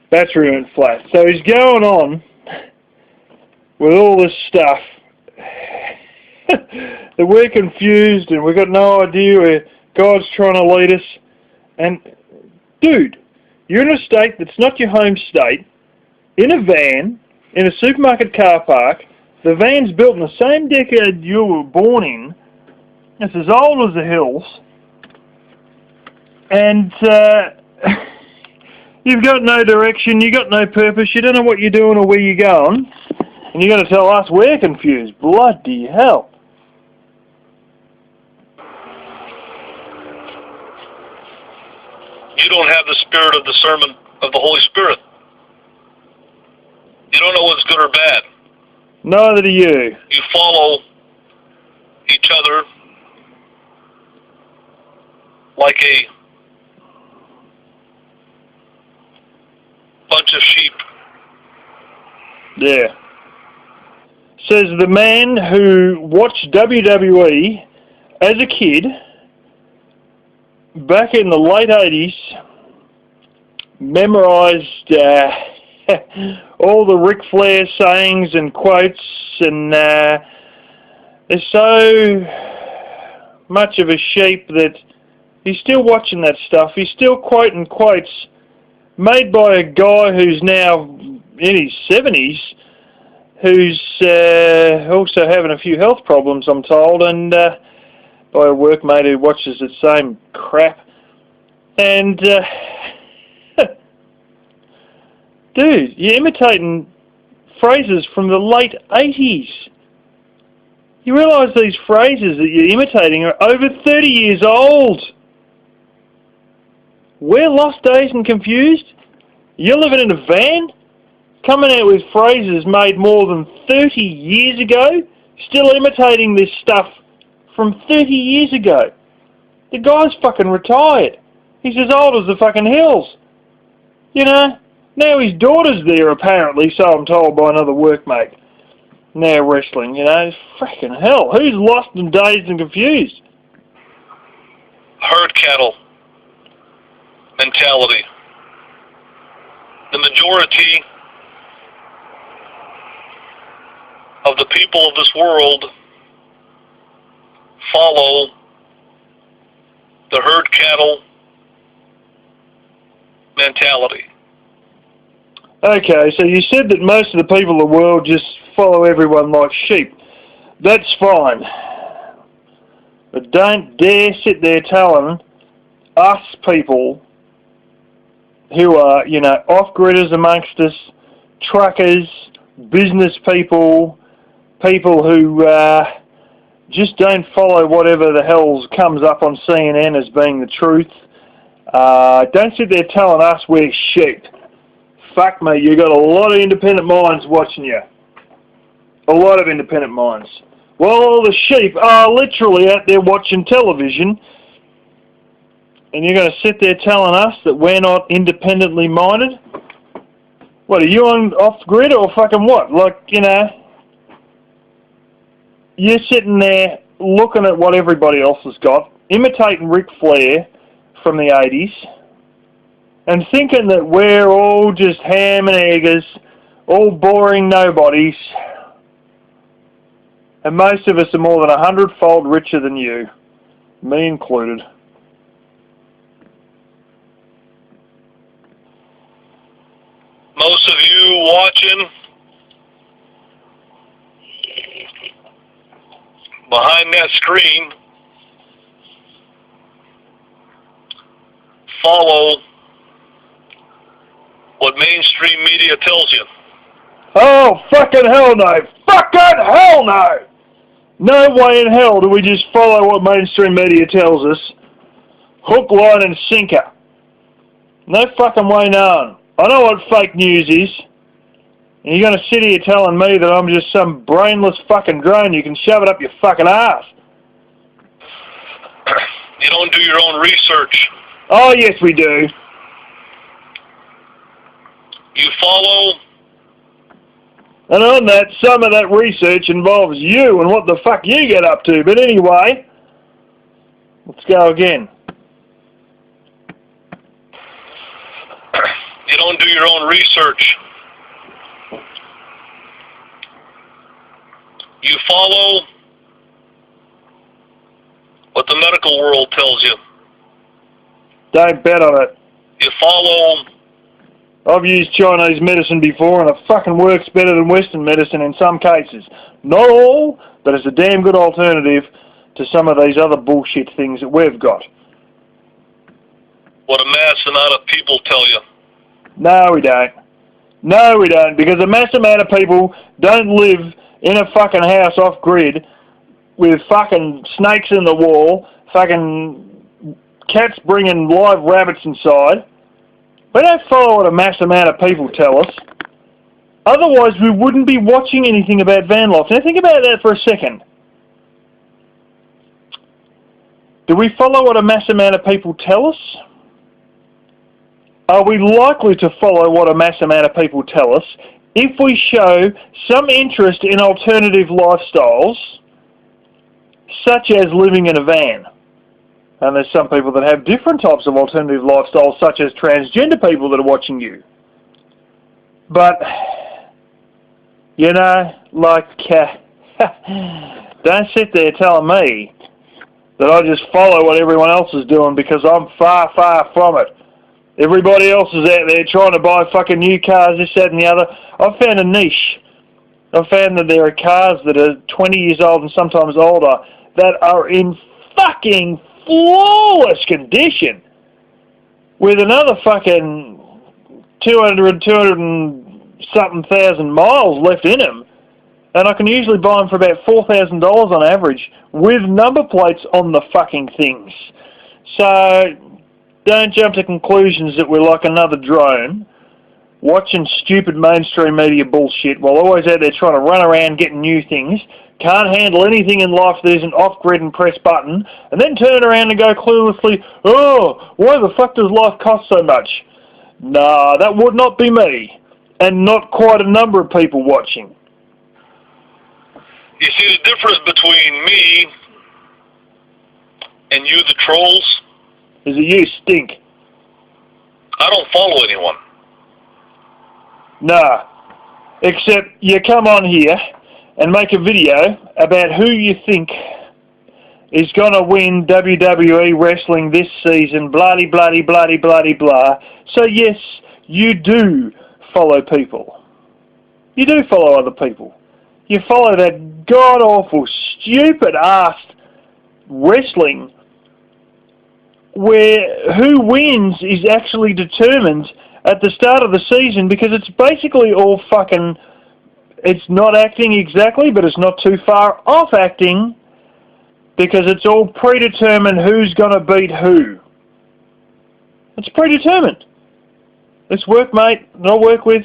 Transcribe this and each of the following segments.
Battery went flat. So he's going on with all this stuff that we're confused and we've got no idea where God's trying to lead us. And, dude, you're in a state that's not your home state, in a van, in a supermarket car park. The van's built in the same decade you were born in. It's as old as the hills. And you've got no direction, you've got no purpose, you don't know what you're doing or where you're going. And you're going to tell us we're confused. Bloody hell. You don't have the spirit of discernment of the Holy Spirit. You don't know what's good or bad. Neither do you. You follow each other like a bunch of sheep. Yeah. Says the man who watched WWE as a kid back in the late 80s, memorized all the Ric Flair sayings and quotes, and is so much of a sheep that he's still watching that stuff. He's still quoting quotes made by a guy who's now in his 70s, who's also having a few health problems, I'm told, and by a workmate who watches the same crap. And dude, you're imitating phrases from the late 80s. You realise these phrases that you're imitating are over 30 years old. We're lost, dazed and confused. You're living in a van, coming out with phrases made more than 30 years ago, still imitating this stuff from 30 years ago. The guy's fucking retired. He's as old as the fucking hills. You know? Now his daughter's there, apparently, so I'm told by another workmate. Now wrestling, you know? Frickin' hell. Who's lost and dazed and confused? Herd cattle mentality. The majority of the people of this world follow the herd cattle mentality. Okay, so you said that most of the people in the world just follow everyone like sheep. That's fine. But don't dare sit there telling us people who are, you know, off-gridders amongst us, truckers, business people, people who just don't follow whatever the hell comes up on CNN as being the truth. Don't sit there telling us we're sheep. Fuck me, you got a lot of independent minds watching you. A lot of independent minds. Well, all the sheep are literally out there watching television, and you're going to sit there telling us that we're not independently minded? What, are you on off-grid or fucking what? Like, you know, you're sitting there looking at what everybody else has got, imitating Ric Flair from the 80s, and thinking that we're all just ham and eggers, all boring nobodies, and most of us are more than 100-fold richer than you, me included. Most of you watching behind that screen follow what mainstream media tells you. Oh, fucking hell no! Fucking hell no! No way in hell do we just follow what mainstream media tells us. Hook, line and sinker. No fucking way known. I know what fake news is. And you're going to sit here telling me that I'm just some brainless fucking drone. You can shove it up your fucking ass. You don't do your own research. Oh, yes we do. You follow. And on that, some of that research involves you and what the fuck you get up to. But anyway, let's go again. You don't do your own research. You follow what the medical world tells you. Don't bet on it. You follow... I've used Chinese medicine before and it fucking works better than Western medicine in some cases. Not all, but it's a damn good alternative to some of these other bullshit things that we've got. What a mass amount of people tell you. No, we don't. No, we don't, because a mass amount of people don't live in a fucking house off-grid with fucking snakes in the wall, fucking cats bringing live rabbits inside. We don't follow what a mass amount of people tell us. Otherwise, we wouldn't be watching anything about van life. Now, think about that for a second. Do we follow what a mass amount of people tell us? Are we likely to follow what a mass amount of people tell us if we show some interest in alternative lifestyles, such as living in a van? And there's some people that have different types of alternative lifestyles, such as transgender people that are watching you. But, you know, like, don't sit there telling me that I just follow what everyone else is doing, because I'm far, far from it. Everybody else is out there trying to buy fucking new cars, this, that, and the other. I've found a niche. I've found that there are cars that are 20 years old and sometimes older that are in fucking flawless condition, with another fucking 200 and something thousand miles left in them, and I can usually buy them for about $4,000 on average with number plates on the fucking things. So don't jump to conclusions that we're like another drone watching stupid mainstream media bullshit while always out there trying to run around getting new things. Can't handle anything in life that isn't off-grid and press button, and then turn around and go cluelessly, oh, why the fuck does life cost so much? Nah, that would not be me, and not quite a number of people watching. You see the difference between me and you, the trolls? Is that you stink? I don't follow anyone. Nah, except you come on here and make a video about who you think is going to win WWE wrestling this season, bloody, bloody, bloody, bloody, blah. So yes, you do follow people. You do follow other people. You follow that god-awful, stupid-ass wrestling where who wins is actually determined at the start of the season, because it's basically all fucking... It's not acting exactly, but it's not too far off acting, because it's all predetermined who's going to beat who. It's predetermined. This workmate that I work with,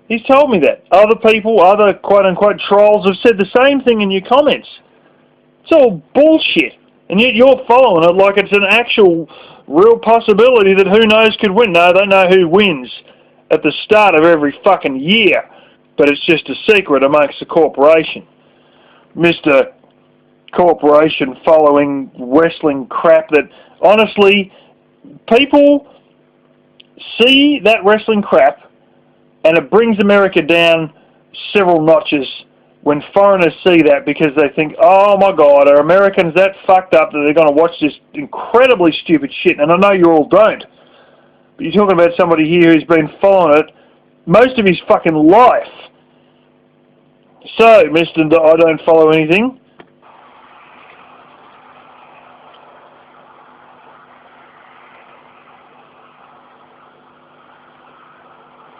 he's told me that. Other people, other quote-unquote trolls have said the same thing in your comments. It's all bullshit. And yet you're following it like it's an actual real possibility that who knows could win. No, they know who wins at the start of every fucking year. But it's just a secret amongst the corporation. Mr. Corporation following wrestling crap that, honestly, people see that wrestling crap and it brings America down several notches when foreigners see that, because they think, oh my God, are Americans that fucked up that they're going to watch this incredibly stupid shit? And I know you all don't. But you're talking about somebody here who's been following it most of his fucking life. So, Mr. I don't follow anything.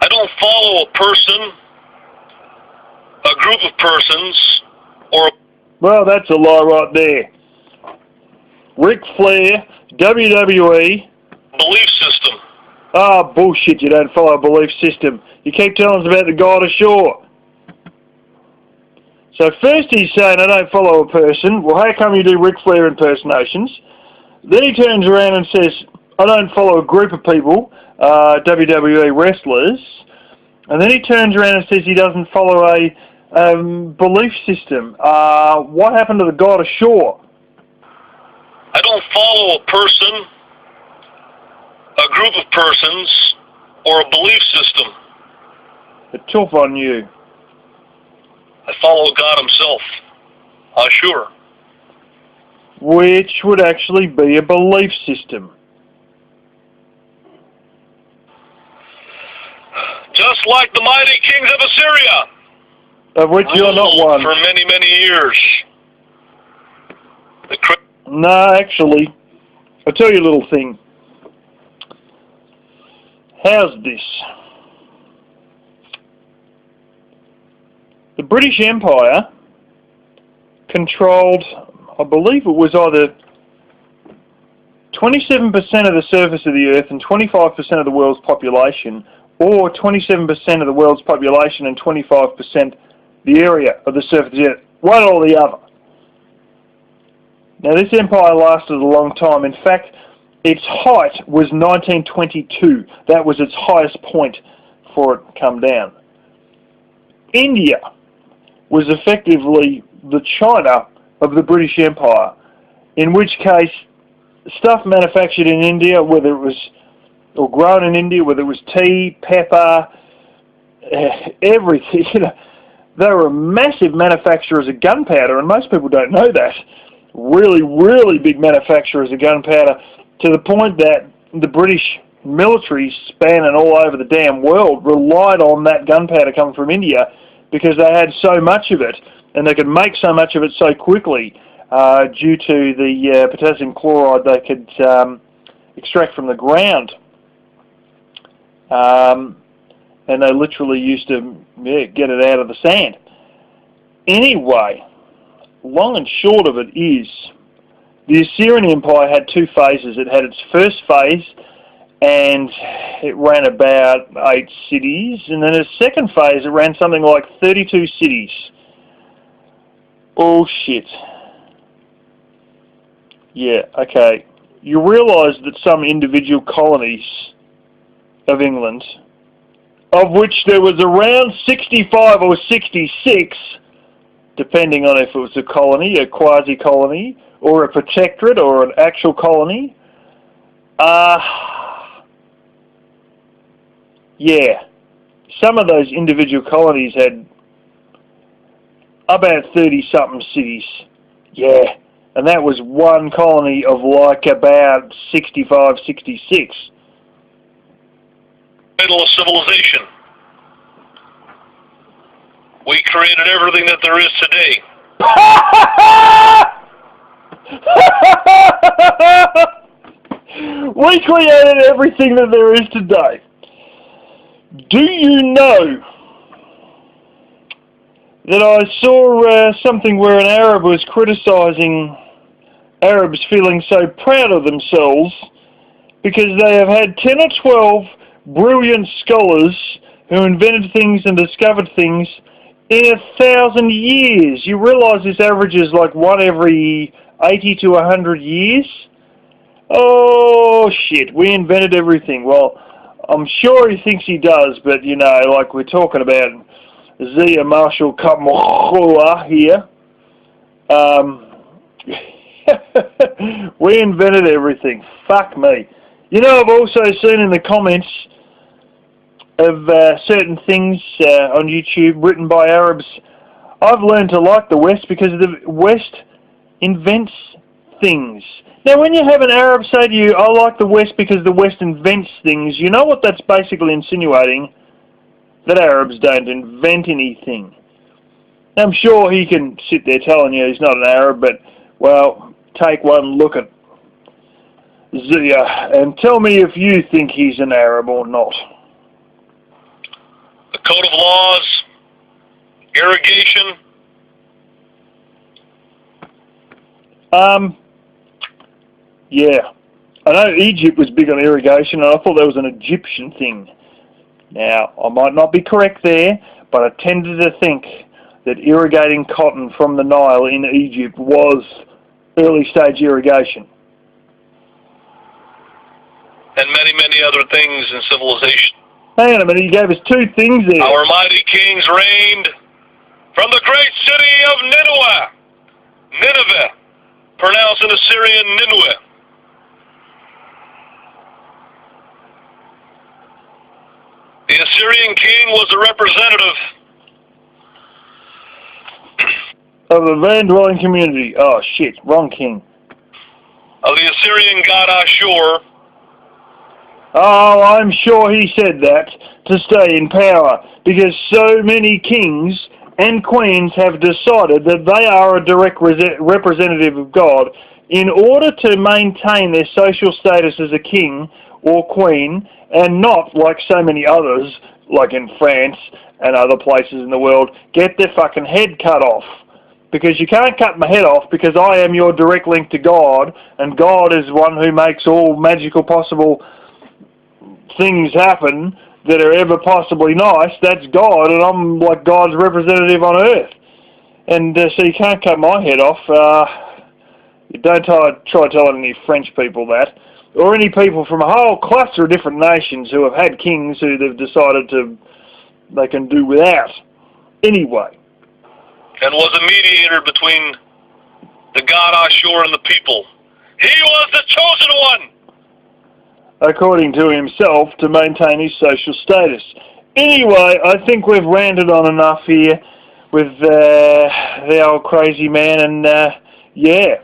I don't follow a person, a group of persons, or... Well, that's a lie right there. Ric Flair, WWE... belief system. Ah, bullshit, you don't follow a belief system. You keep telling us about the God ashore. So first he's saying, I don't follow a person. Well, how come you do Ric Flair impersonations? Then he turns around and says, I don't follow a group of people, WWE wrestlers. And then he turns around and says he doesn't follow a belief system. What happened to the God ashore? I don't follow a person, a group of persons, or a belief system. It's tough on you. I follow God himself. Sure. Which would actually be a belief system. Just like the mighty kings of Assyria, Of which you're not one. for many, many years. No, actually, I'll tell you a little thing. How's this? The British Empire controlled, I believe it was either 27% of the surface of the Earth and 25% of the world's population, or 27% of the world's population and 25% the area of the surface of the Earth. One or the other. Now this empire lasted a long time. In fact, its height was 1922. That was its highest point before it come down. India was effectively the China of the British Empire, in which case stuff manufactured in India, whether it was, or grown in India, whether it was tea, pepper, everything, they were a massive manufacturers of gunpowder, and most people don't know that. Really, really big manufacturers of gunpowder, to the point that the British military, spanning all over the damn world, relied on that gunpowder coming from India because they had so much of it, and they could make so much of it so quickly due to the potassium chloride they could extract from the ground. And they literally used to get it out of the sand. Anyway, long and short of it is, the Assyrian Empire had two phases. It had its first phase, and it ran about 8 cities, and then its second phase, it ran something like 32 cities. Bullshit. Yeah, okay. You realise that some individual colonies of England, of which there was around 65 or 66, depending on if it was a colony, a quasi-colony, or a protectorate, or an actual colony. Yeah, some of those individual colonies had about 30-something cities. Yeah, and that was one colony of like about 65, 66. Middle of civilization. We created everything that there is today. We created everything that there is today. Do you know that I saw something where an Arab was criticising Arabs feeling so proud of themselves because they have had 10 or 12 brilliant scholars who invented things and discovered things in 1,000 years. You realise this averages like one every 80 to 100 years? Oh shit, we invented everything. Well, I'm sure he thinks he does, but you know, like we're talking about Zia Marshall Kamahua here. We invented everything. Fuck me. You know, I've also seen in the comments of certain things on YouTube written by Arabs. I've learned to like the West because the West invents things. Now, when you have an Arab say to you, I like the West because the West invents things, you know what that's basically insinuating? That Arabs don't invent anything. Now, I'm sure he can sit there telling you he's not an Arab, but, well, take one look at Zia and tell me if you think he's an Arab or not. The code of laws, irrigation. Yeah. I know Egypt was big on irrigation, and I thought that was an Egyptian thing. Now, I might not be correct there, but I tended to think that irrigating cotton from the Nile in Egypt was early stage irrigation. And many, many other things in civilization. Hang on a minute, you gave us two things there. Our mighty kings reigned from the great city of Nineveh, pronounced in Assyrian Nineveh. The Assyrian king was a representative of the van-dwelling community. Oh shit, wrong king. of the Assyrian god Ashur. Oh, I'm sure he said that to stay in power, because so many kings and queens have decided that they are a direct representative of God in order to maintain their social status as a king or queen, and not, like so many others, like in France and other places in the world, get their fucking head cut off. Because you can't cut my head off, because I am your direct link to God, and God is one who makes all magical possible things happen that are ever possibly nice. That's God, and I'm like God's representative on earth. And so you can't cut my head off. Don't try telling any French people that, or any people from a whole cluster of different nations who have had kings who they've decided they can do without. Anyway. And was a mediator between the god Ashur and the people. He was the chosen one! According to himself, to maintain his social status. Anyway, I think we've ranted on enough here with the old crazy man, and yeah.